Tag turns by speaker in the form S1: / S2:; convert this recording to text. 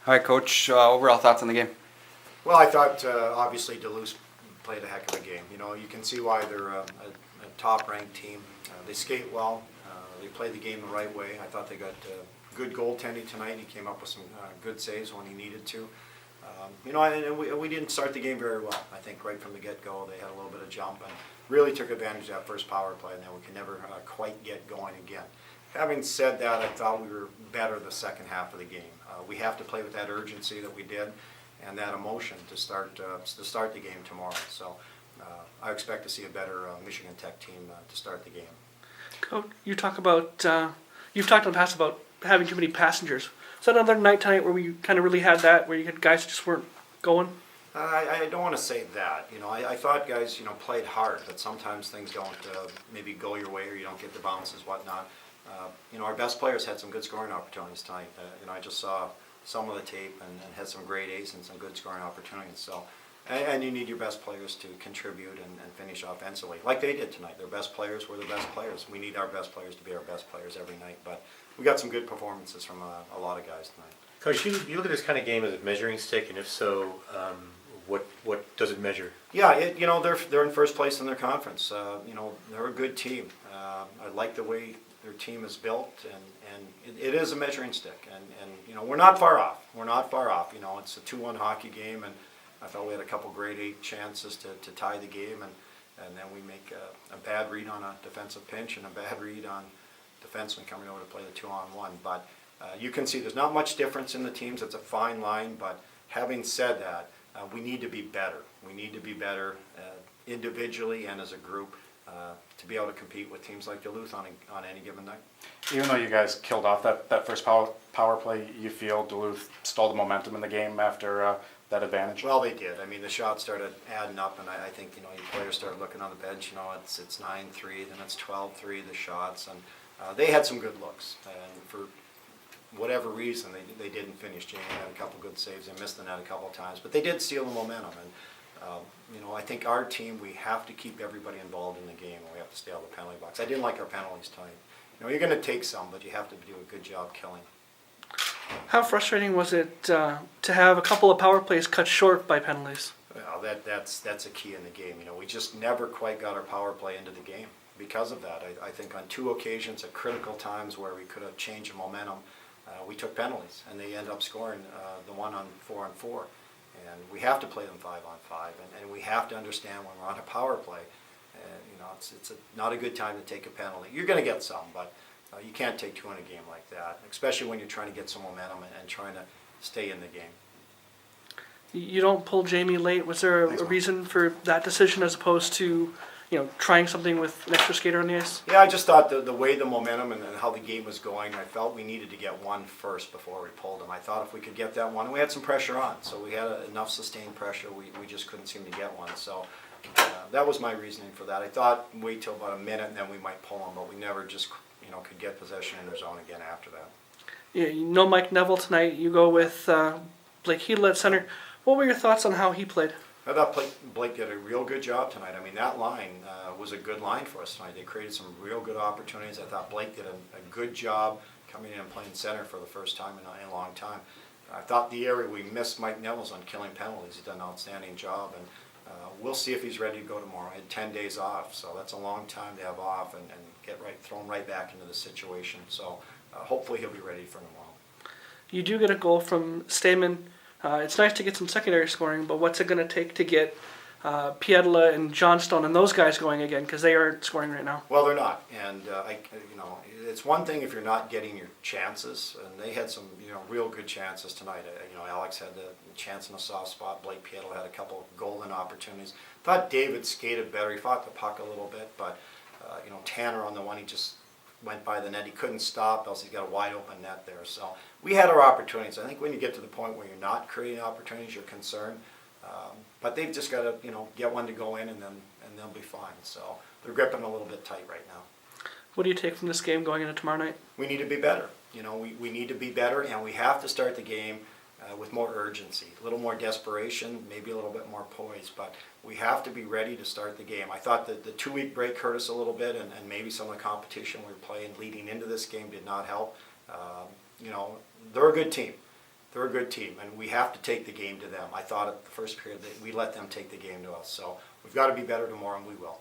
S1: All right, Coach, overall thoughts on the game?
S2: Well, I thought obviously Duluth played a heck of a game. You know, you can see why they're a top-ranked team. They skate well. They played the game the right way. I thought they got good goaltending tonight. He came up with some good saves when he needed to. You know, and we didn't start the game very well. I think right from the get-go they had a little bit of jump and really took advantage of that first power play, and then we could never quite get going again. Having said that, I thought we were better the second half of the game. We have to play with that urgency that we did and that emotion to start the game tomorrow. So I expect to see a better Michigan Tech team to start the game.
S3: Coach, you've talked in the past about having too many passengers. Is that another night tonight where we kind of really had that, where you had guys just weren't going?
S2: I don't want to say that. You know, I thought guys, played hard, but sometimes things don't maybe go your way or you don't get the bounces, whatnot. Our best players had some good scoring opportunities tonight. I just saw some of the tape and had some great aces and some good scoring opportunities. So, and you need your best players to contribute and finish offensively, like they did tonight. Their best players were the best players. We need our best players to be our best players every night, but we got some good performances from a lot of guys tonight.
S4: Coach, you look at this kind of game as a measuring stick, and if so, what does it measure?
S2: Yeah, they're in first place in their conference. They're a good team. I like the way their team is built, and it is a measuring stick. And we're not far off. We're not far off. It's a 2-1 hockey game, and I thought we had a couple grade 8 chances to tie the game, and then we make a bad read on a defensive pinch and a bad read on defenseman coming over to play the 2-on-1. But you can see there's not much difference in the teams. It's a fine line, but having said that, we need to be better. We need to be better individually and as a group to be able to compete with teams like Duluth on any given night.
S5: Even though you guys killed off that first power play, you feel Duluth stole the momentum in the game after that advantage?
S2: Well, they did. I mean, the shots started adding up, and I think, your players started looking on the bench. It's 9-3, then it's 12-3, the shots, and they had some good looks. And for whatever reason, they didn't finish. Jamie had a couple good saves. They missed the net a couple of times, but they did steal the momentum. And I think our team, we have to keep everybody involved in the game, and we have to stay out of the penalty box. I didn't like our penalties tonight. You're going to take some, but you have to do a good job killing.
S3: How frustrating was it to have a couple of power plays cut short by penalties?
S2: Well, that's a key in the game. We just never quite got our power play into the game because of that. I think on 2 occasions at critical times where we could have changed the momentum, we took penalties, and they end up scoring the one on 4-on-4. And we have to play them 5-on-5, and we have to understand when we're on a power play, it's not a good time to take a penalty. You're going to get some, but you can't take 2 in a game like that, especially when you're trying to get some momentum and trying to stay in the game.
S3: You don't pull Jamie late. Was there a reason for that decision as opposed to trying something with an extra skater on the ice?
S2: Yeah, I just thought the way the momentum and how the game was going, I felt we needed to get one first before we pulled him. I thought if we could get that one, and we had some pressure on, so we had enough sustained pressure, we just couldn't seem to get one. So that was my reasoning for that. I thought wait till about a minute and then we might pull him, but we never just could get possession in their zone again after that.
S3: Yeah, Mike Neville tonight. You go with Blake Hedl at center. What were your thoughts on how he played?
S2: I thought Blake did a real good job tonight. I mean, that line was a good line for us tonight. They created some real good opportunities. I thought Blake did a good job coming in and playing center for the first time in a long time. I thought the area we missed Mike Neville's on killing penalties. He's done an outstanding job, and we'll see if he's ready to go tomorrow. He had 10 days off, so that's a long time to have off and get thrown right back into the situation. So hopefully he'll be ready for tomorrow.
S3: You do get a goal from Stamen. It's nice to get some secondary scoring, but what's it going to take to get Pietila and Johnstone and those guys going again, because they aren't scoring right now?
S2: Well, they're not, and it's one thing if you're not getting your chances, and they had some real good chances tonight. Alex had the chance in a soft spot. Blake Pietila had a couple of golden opportunities. Thought David skated better. He fought the puck a little bit, but Tanner on the one, he just went by the net. He couldn't stop, else he's got a wide open net there. So we had our opportunities. I think when you get to the point where you're not creating opportunities, you're concerned. But they've just got to get one to go in, and they'll be fine. So they're gripping a little bit tight right now.
S3: What do you take from this game going into tomorrow night?
S2: We need to be better. We need to be better, and we have to start the game with more urgency, a little more desperation, maybe a little bit more poise, but we have to be ready to start the game. I thought that the 2-week break hurt us a little bit, and maybe some of the competition we were playing leading into this game did not help. They're a good team, they're a good team, and we have to take the game to them. I thought at the first period that we let them take the game to us, so we've got to be better tomorrow, and we will.